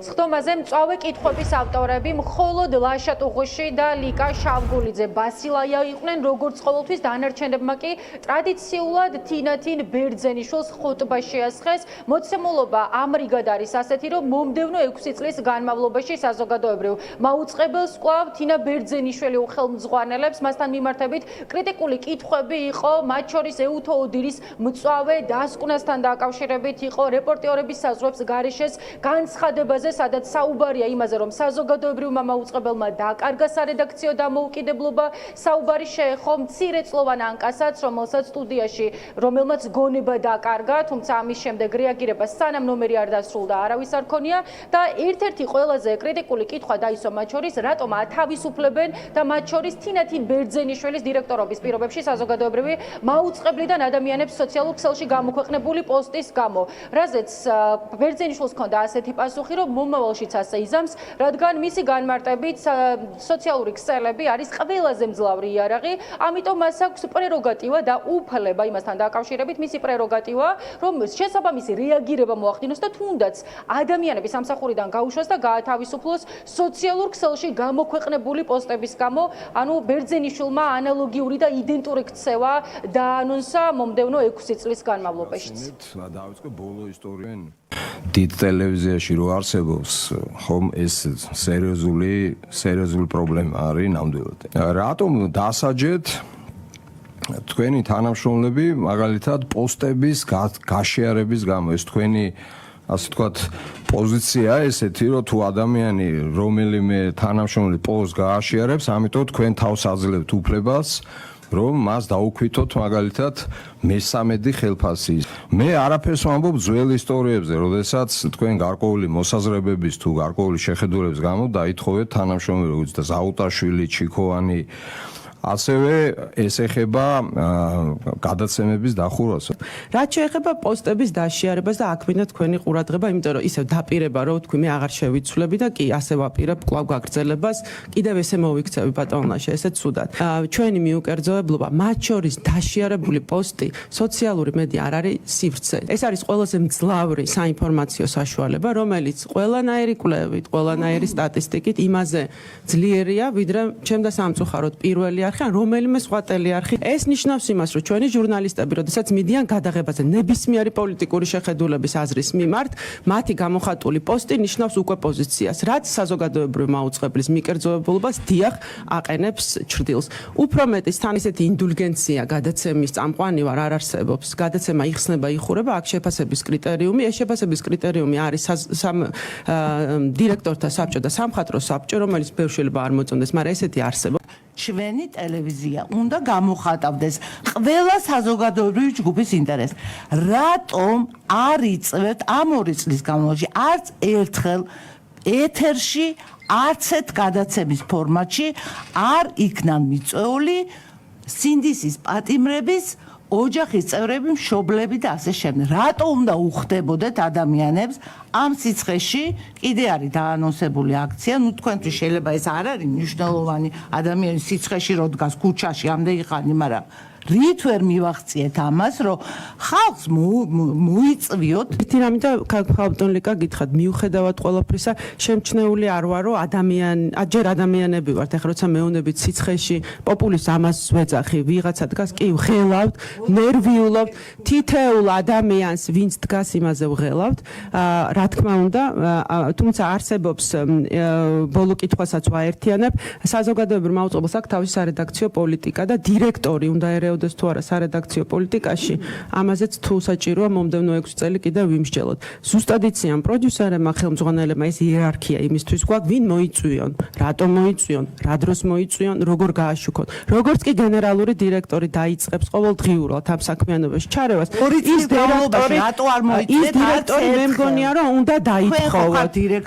სხდომაზე მწვავე კითხვების ავტორები მხოლოდ ლაშა ტუღუში და ლიკა შავგულიძე ბასილაია იყვნენ, როგორც ყოველთვის დანარჩენებმა კი ტრადიციულად თინათინ ბერძენიშვილს ხოტბა შეასხეს. მოცემულობა ამრიგად არის ასეთი, რომ მომდევნო 6 წლის განმავლობაში საზოგადოებრივ მაუწყებელს კვლავ თინა ბერძენიშვილი უხელმძღვანელებს, მასთან მიმართებით კრიტიკული კითხვები იყო, მათ შორის ეუთო ოდირის მწვავე დასკვნასთან დაკავშირებით იყო, რეპორტიორების საზღვრებს გარეშეს განცხადებაზე, სადაც საუბარია იმაზე, რომ საზოგადოებრივმა მაუწყებელმა დაკარგა სარედაქციო დამოუკიდებლობა, საუბარი შეეხო მცირეწლოვან ანკასაც, რომელმაც გონება დაკარგა, თუმცა ამის შემდეგ რეაგირება სანამ ნომერი არ დასრულდა, არავის არ ქონია და ერთ-ერთი ყველაზე კრიტიკული კითხვა დაისვა მათ შორის, რატომ ათავისუფლებენ და მათ შორის თინათინ ბერძენიშვილის დირექტორობის პირობებში საზოგადოებრივი მაუწყებლიდან ადამიანებს სოციალურ ქსელში გამოქვეყნებული პოსტის გამო. რაზეც ბერძენიშვილს ჰქონდა ასეთი პასუხი, რომ მომავალშიც ასე იზამს, რადგან მისი განმარტებით სოციალური ქსელები არის ყველაზე მძლავრი იარაღი, ამიტომ მას აქვს პრეროგატივა და უფლება იმასთან დაკავშირებით, მისი პრეროგატივა, რომ შესაბამისი რეაგირება მოახდინოს და თუნდაც ადამიანები სამსახურიდან გაუშვას და გაათავისუფლოს სოციალურ ქსელში გამოქვეყნებული პოსტების გამო, ანუ ბერძენიშვილმა ანალოგიური და იდენტური ქცევა დაანონსა მომდევნო 6 წლის განმავლობაში. დავიწყე ბოლო ისტორია. დიდ ტელევიზიაში რო არსებობს, ხომ ეს სერიოზული პრობლემა არის ნამდვილად. რატომ დასაჯეთ თქვენი თანამშრომლები მაგალითად პოსტების გაშეარების გამო? ეს თქვენი ასე ვთქვათ პოზიცია ესეთი, რომ თუ ადამიანი რომელიმე თანამშრომელი პოსტს გააშეარებს, ამიტომ თქვენ თავს აძლევთ უფლებას, რომ მას დაუქვითოთ მაგალითად მესამედი ხელფასი. მე არაფერს ვამბობ ძველ ისტორიებზე, როდესაც თქვენ გარკვეული მოსაზრებების თუ გარკვეული შეხედულების გამო დაითხოვეთ თანამშრომელი, როგორც და ზაუტაშვილი, ჩიქოვანი, ასევე ეს ეხება გადაცემების დახურვას. რაც შეეხება პოსტების დაშიარებას და აქ მინდა თქვენი ყურადღება, იმიტომ რომ ისევ დაპირება, რომ თქვი მე აღარ შევიცვლები და კი ასე ვაპირებ კვლავ გაგრძელებას, კიდევ ესე მოვიქცევი ბატონლაშე, ესე ცუდად. ჩვენი მიუკერძოებლობა, მათ შორის დაშიარებული პოსტი სოციალური მედია არ არის სივრცე. ეს არის ყველაზე მძლავრი საინფორმაციო საშუალება, რომელიც ყველანაირი კვლევით, ყველანაირი სტატისტიკით იმაზე ძლიერია, ვიდრე ჩემდა სამწუხაროდ პირველი რომელიმე სხვა ტელეარხი. ეს ნიშნავს იმას, რომ ჩვენი ჟურნალისტები, როდესაც მიდიან გადაღებაზე ნებისმიერი პოლიტიკური შეხედულების აზრის მიმართ, მათი გამოხატული პოსტი ნიშნავს უკვე პოზიციას, რაც საზოგადოებრივი მაუწყებლის მიკერძოებულობას დიახ აყენებს ჩრდილს. უფრო მეტიც თან ისეთი ინდულგენცია გადაცემის წამყვანი ვარ არ არსებობს. გადაცემა იხსნება, იხურება, აქ შეფასების კრიტერიუმი, ეს შეფასების კრიტერიუმი არის დირექტორთა საბჭო და სამხატვრო საბჭო, რომელიც ბევრ შეიძლება არ მოწონდეს, მაგრამ ესეთი არსებობს. ჩვენი ტელევიზია უნდა გამოხატავდეს ყველა საზოგადოებრივი ჯგუფის ინტერესს. რატომ არ იწევთ ამ 2 წლის განმავლობაში არც ერთხელ ეთერში, არც ერთ გადაცემის ფორმატში არ იქნა მიწვეული სინდისის პატიმრების ოჯახის წევრები, მშობლები და ასე შემდეგ. რატო უნდა უხდებოდეთ ადამიანებს ამ სიცხეში? კიდე არის დაანონსებული აქცია, ნუ თქვენთვის შეიძლება ეს არ არის მნიშვნელოვანი ადამიანის სიცხეში რო დგას ქუჩაში ამდენი ხანი, მაგრამ რით ვერ მივახციეთ ამას, რომ ხალხს მოიწვიოთ? ერთი რამე და ხალხტონ ლიკა გითხრათ, მიუხედავად ყველაფრისა, შემჩნეული არ ვარ, რომ ჯერ ადამიანები ვართ, ეხლა როცა მეუნებით სიცხეში, პოპულიზმს ამას ვეძახი, ვიღაცა დგას, კი ვღელავთ, ნერვიულობთ, თითოეულ ადამიანს, ვინც დგას, იმაზე ვღელავთ. რა თქმა უნდა, თუმცა არსებობს ბოლო კითხვასაც ვაერთიანებ, საზოგადოებრივ მაუწყებელს აქვს თავისი სარედაქციო პოლიტიკა და დირექტორი უნდა ერეოდეს თუ არა სარედაქციო პოლიტიკაში, ამაზეც თუ საჭიროა მომდევნო 6 წელი კიდევ ვიმსჯელოთ. ზუსტად იციან პროდიუსერებმა, ხელმძღვანელებმა ეს იერარქია იმისთვის გვაქვს, ვინ მოიწვიონ, რატომ მოიწვიონ, რა დროს მოიწვიონ, როგორ გააშუქონ. როგორც კი გენერალური დირექტორი დაიწყებს ყოველდღიურად ამ საქმიანობაში ჩარევას, ის დირექტორი მე მგონია, რომ უნდა დაითხოვოთ.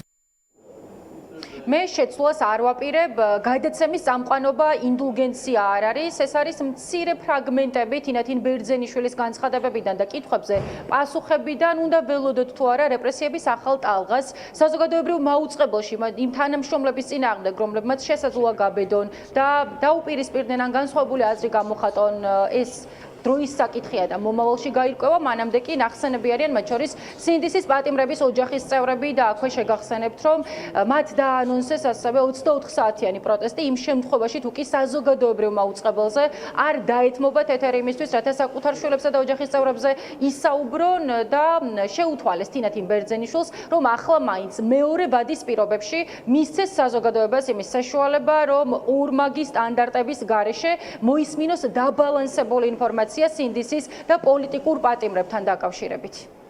მე შეცვლას არ ვაპირებ, გადაცემის წამყვანობა ინდულგენცია არ არის, ეს არის მცირე ფრაგმენტები თინათინ ბერძენიშვილის განცხადებებიდან და კითხვებზე პასუხებიდან, უნდა ველოდოთ თუ არა რეპრესიების ახალ ტალღას საზოგადოებრივ მაუწყებელში იმ თანამშრომლების წინააღმდეგ, რომლებმაც შესაძლოა გაბედონ და დაუპირისპირდნენ ან განსხვავებული აზრი გამოხატონ ეს დროის საკითხია და მომავალში გაირკვევა, მანამდე კი ნახსენები არიან, მათ შორის სინდისის პატიმრების ოჯახის წევრები და აქვე შეგახსენებთ, რომ მათ დაანონსეს ასევე 24 საათიანი პროტესტი იმ შემთხვევაში, თუ კი საზოგადოებრივ მაუწყებელზე არ დაეთმობათ ეთერი იმისთვის, რათა საკუთარ შვილებსა და ოჯახის წევრებზე ისაუბრონ და შეუთვალეს თინათინ ბერძენიშვილს, რომ ახლა მაინც მეორე ბადის პირობებში მისცეს საზოგადოებას იმის საშუალება, რომ ორმაგი სტანდარტების გარეშე მოისმინოს დაბალანსებული ინფორმაცია სინდისის და პოლიტიკურ პატიმრებთან დაკავშირებით.